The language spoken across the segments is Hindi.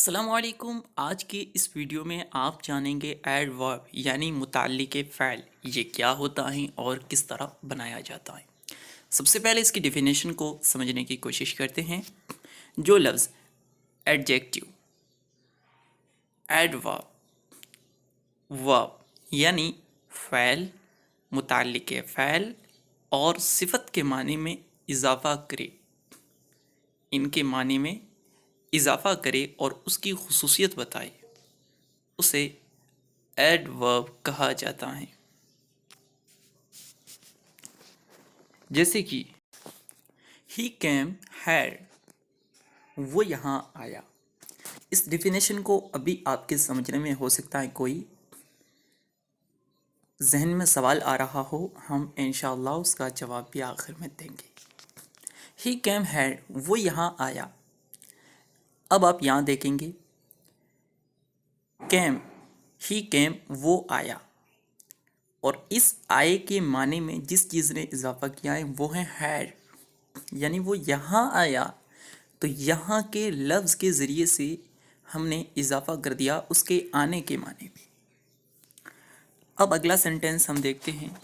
अस्सलामुअलैकुम। आज के इस वीडियो में आप जानेंगे एडवर्ब यानी मुताल्लिक़ फ़ेल ये क्या होता है और किस तरह बनाया जाता है। सबसे पहले इसकी डेफिनेशन को समझने की कोशिश करते हैं। जो लफ्ज़ एडजेक्टिव, एडवर्ब, वर्ब यानी फ़ेल, मुताल्लिक़ फ़ेल और सिफ़त के मानी में इजाफ़ा करे, इनके मानी में इजाफ़ा करे और उसकी खुसूसियत बताए, उसे एडवर्ब कहा जाता है। जैसे कि ही कैम हैड, वो यहाँ आया। इस डिफिनेशन को अभी आपके समझने में हो सकता है कोई जहन में सवाल आ रहा हो, हम इंशाअल्लाह उसका जवाब भी आखिर में देंगे। ही कैम हैड, वो यहाँ आया। अब आप यहाँ देखेंगे कैम, ही कैम, वो आया, और इस आए के माने में जिस चीज़ ने इजाफा किया है वो है हैड, यानी वो यहाँ आया तो यहाँ के लफ्ज़ के ज़रिए से हमने इजाफा कर दिया उसके आने के माने में। अब अगला सेंटेंस हम देखते हैं।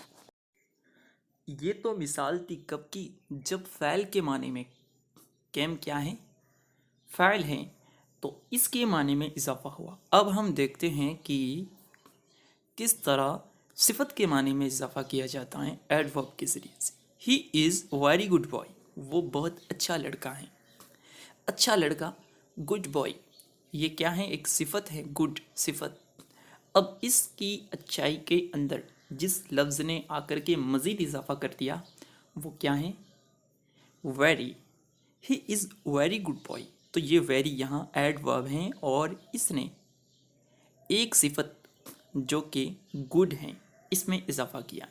ये तो मिसाल थी कब की, जब फ़ैल के माने में कैम क्या है, फ़ैल है, तो इसके माने में इजाफा हुआ। अब हम देखते हैं कि किस तरह सिफत के माने में इजाफा किया जाता है एडवर्ब के ज़रिए से। He is very good boy, वो बहुत अच्छा लड़का है। अच्छा लड़का, गुड बॉय, ये क्या है, एक सिफत है, गुड सिफत। अब इसकी अच्छाई के अंदर जिस लफ्ज़ ने आकर के मज़ीद इजाफा कर दिया वो क्या है, very. He is very good boy, तो ये वेरी यहाँ एडवर्ब हैं और इसने एक सिफत जो कि गुड है इसमें इजाफा किया।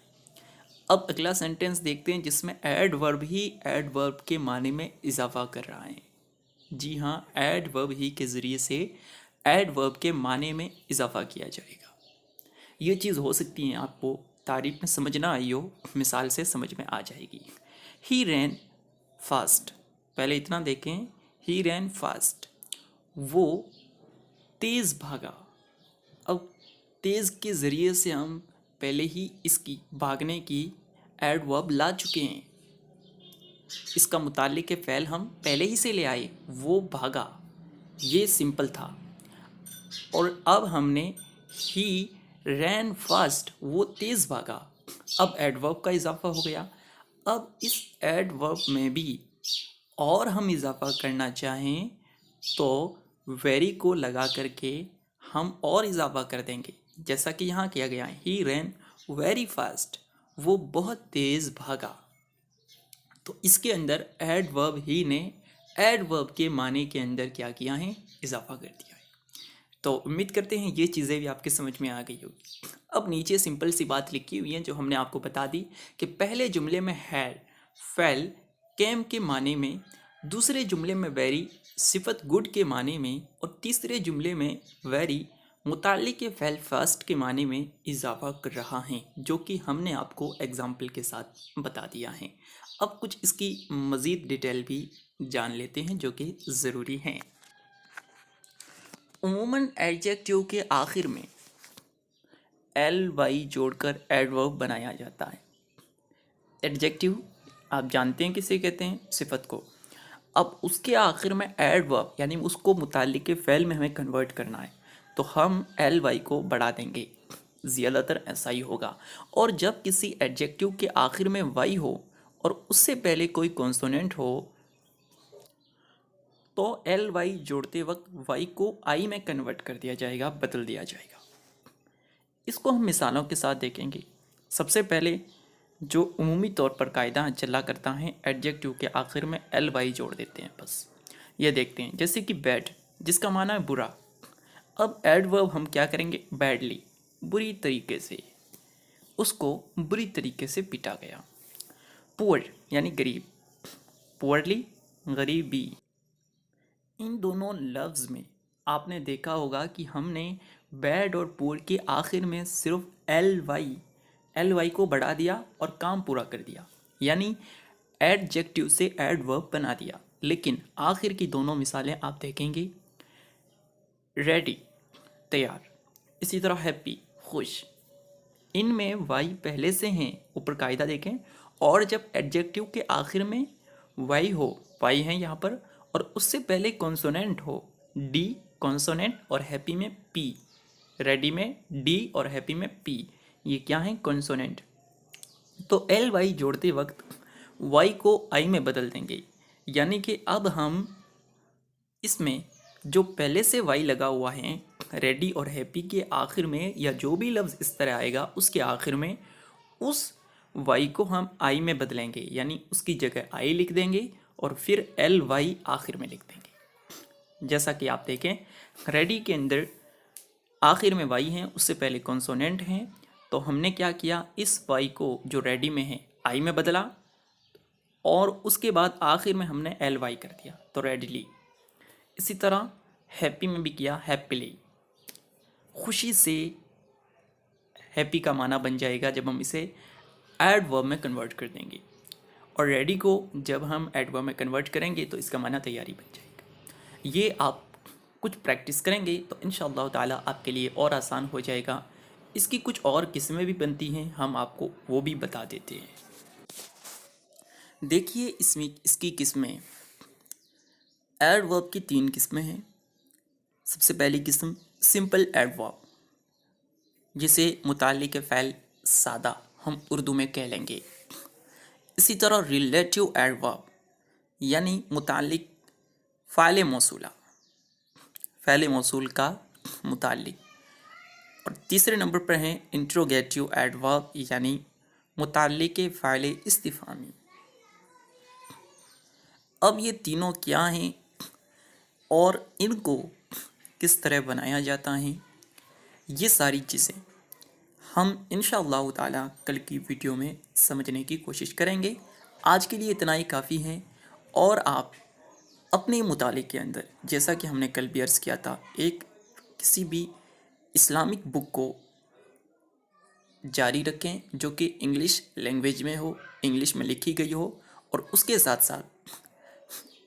अब अगला सेंटेंस देखते हैं जिसमें एडवर्ब ही एडवर्ब के माने में इजाफा कर रहा है। जी हाँ, एडवर्ब ही के ज़रिए से एडवर्ब के माने में इजाफा किया जाएगा। ये चीज़ हो सकती है आपको तारीफ में समझ ना आई हो, मिसाल से समझ में आ जाएगी। ही रैन फास्ट, पहले इतना देखें, ही रैन फास्ट, वो तेज़ भागा। अब तेज़ के ज़रिए से हम पहले ही इसकी भागने की एडवर्ब ला चुके हैं। इसका मुताल्लिक़ फ़ेल हम पहले ही से ले आए, वो भागा, ये सिंपल था। और अब हमने ही रैन फास्ट, वो तेज़ भागा, अब एडवर्ब का इजाफा हो गया। अब इस एडवर्ब में भी और हम इजाफा करना चाहें तो वेरी को लगा करके हम और इजाफा कर देंगे, जैसा कि यहाँ किया गया है। ही रैन वेरी फास्ट, वो बहुत तेज़ भागा। तो इसके अंदर एडवर्ब ही ने एडवर्ब के माने के अंदर क्या किया है, इजाफा कर दिया है। तो उम्मीद करते हैं ये चीज़ें भी आपके समझ में आ गई होगी। अब नीचे सिंपल सी बात लिखी हुई है जो हमने आपको बता दी कि पहले जुमले में हैड, फेल, कैम के माने में, दूसरे जुमले में वेरी, सिफत गुड के माने में, और तीसरे जुमले में वेरी मुताल्लिक़ फ़ेल फास्ट के माने में इजाफा कर रहा है, जो कि हमने आपको एग्जाम्पल के साथ बता दिया है। अब कुछ इसकी मज़ीद डिटेल भी जान लेते हैं जो कि ज़रूरी हैं। उमूमन एडजेक्टिव के आखिर में एल वाई जोड़कर एडवर्ब बनाया जाता है। एडजेक्टिव आप जानते हैं किसे कहते हैं, सिफत को। अब उसके आखिर में एडवर्ब यानी उसको मुताल्लिक़ फ़ेल में हमें कन्वर्ट करना है, तो हम एल वाई को बढ़ा देंगे, ज़्यादातर ऐसा ही होगा। और जब किसी एडजेक्टिव के आखिर में वाई हो और उससे पहले कोई कॉन्सोनेंट हो तो एल वाई जोड़ते वक्त वाई को आई में कन्वर्ट कर दिया जाएगा, बदल दिया जाएगा। इसको हम मिसालों के साथ देखेंगे। सबसे पहले जो उमूमी तौर पर कायदा चला करता है, एडजेक्टिव के आखिर में एल वाई जोड़ देते हैं बस। ये देखते हैं जैसे कि बैड, जिसका माना है बुरा। अब एडवर्ब हम क्या करेंगे, बैडली, बुरी तरीके से, उसको बुरी तरीके से पीटा गया। पुअर यानी गरीब, पुअरली, गरीबी। इन दोनों लफ्ज़ में आपने देखा होगा कि हमने बैड और पुअर के आखिर में सिर्फ एल वाई को बढ़ा दिया और काम पूरा कर दिया, यानी एडजेक्टिव से एडवर्ब बना दिया। लेकिन आखिर की दोनों मिसालें आप देखेंगे, रेडी तैयार, इसी तरह हैप्पी खुश। इनमें वाई पहले से हैं, ऊपर कायदा देखें, और जब एडजेक्टिव के आखिर में वाई हो, वाई है यहाँ पर, और उससे पहले कॉन्सोनेंट हो, डी कॉन्सोनेंट और हैप्पी में पी, रेडी में डी और हैप्पी में पी, ये क्या है कॉन्सोनेंट। तो एल वाई जोड़ते वक्त वाई को आई में बदल देंगे, यानी कि अब हम इसमें जो पहले से वाई लगा हुआ है रेडी और हैप्पी के आखिर में, या जो भी लफ्ज़ इस तरह आएगा उसके आखिर में, उस वाई को हम आई में बदलेंगे, यानी उसकी जगह आई लिख देंगे और फिर एल वाई आखिर में लिख देंगे। जैसा कि आप देखें, रेडी के अंदर आखिर में वाई हैं, उससे पहले कॉन्सोनेंट हैं, तो हमने क्या किया, इस वाई को जो रेडी में है आई में बदला और उसके बाद आखिर में हमने एल वाई कर दिया, तो रेडली। इसी तरह हैप्पी में भी किया, हैप्पीली, खुशी से हैप्पी का माना बन जाएगा जब हम इसे एडवर्ब में कन्वर्ट कर देंगे, और रेडी को जब हम एडवर्ब में कन्वर्ट करेंगे तो इसका माना तैयारी बन जाएगा। ये आप कुछ प्रैक्टिस करेंगे तो इंशाअल्लाह ताला आपके लिए और आसान हो जाएगा। इसकी कुछ और किस्में भी बनती हैं, हम आपको वो भी बता देते हैं। देखिए इसमें इसकी किस्में, एडवर्ब की 3 किस्में हैं। सबसे पहली किस्म सिंपल एडवर्ब, जिसे मुताल्लिक फ़ैल सादा हम उर्दू में कह लेंगे। इसी तरह रिलेटिव एडवर्ब, यानी मुताल्लिक फ़ाइल मौसूला, फ़ैल मौसूल का मुताल्लिक। और तीसरे नंबर पर है इंट्रोगेटिव एडवर्ब, यानी मुताल्लिक फ़ाइल इस्तिफ़ामी। अब ये तीनों क्या हैं और इनको किस तरह बनाया जाता है, ये सारी चीज़ें हम इंशाअल्लाह ताला कल की वीडियो में समझने की कोशिश करेंगे। आज के लिए इतना ही काफ़ी है, और आप अपने मुताले के अंदर, जैसा कि हमने कल भी अर्ज़ किया था, एक किसी भी इस्लामिक बुक को जारी रखें जो कि इंग्लिश लैंग्वेज में हो, इंग्लिश में लिखी गई हो, और उसके साथ साथ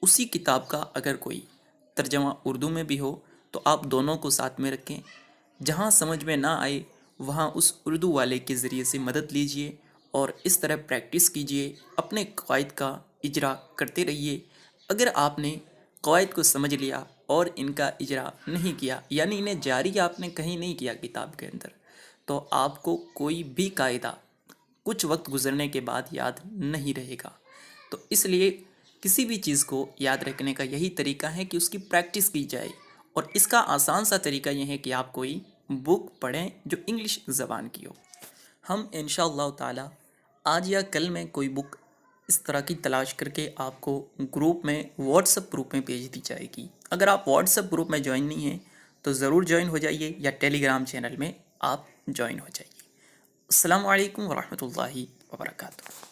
उसी किताब का अगर कोई तर्जमा उर्दू में भी हो तो आप दोनों को साथ में रखें। जहाँ समझ में ना आए वहाँ उस उर्दू वाले के ज़रिए से मदद लीजिए और इस तरह प्रैक्टिस कीजिए, अपने क़वाइद का इजरा करते रहिए। अगर आपने क़वाइद को समझ लिया और इनका इजरा नहीं किया, यानी इन्हें जारी आपने कहीं नहीं किया किताब के अंदर, तो आपको कोई भी कायदा कुछ वक्त गुजरने के बाद याद नहीं रहेगा। तो इसलिए किसी भी चीज़ को याद रखने का यही तरीका है कि उसकी प्रैक्टिस की जाए, और इसका आसान सा तरीका यह है कि आप कोई बुक पढ़ें जो इंग्लिश ज़बान की हो। हम इंशाअल्लाह ताला आज या कल में कोई बुक इस तरह की तलाश करके आपको ग्रुप में, व्हाट्सएप ग्रुप में भेज दी जाएगी। अगर आप व्हाट्सएप ग्रुप में ज्वाइन नहीं हैं तो ज़रूर ज्वाइन हो जाइए, या टेलीग्राम चैनल में आप ज्वाइन हो जाइए। अस्सलामु अलैकुम वरहमतुल्लाहि वबरकातुहू।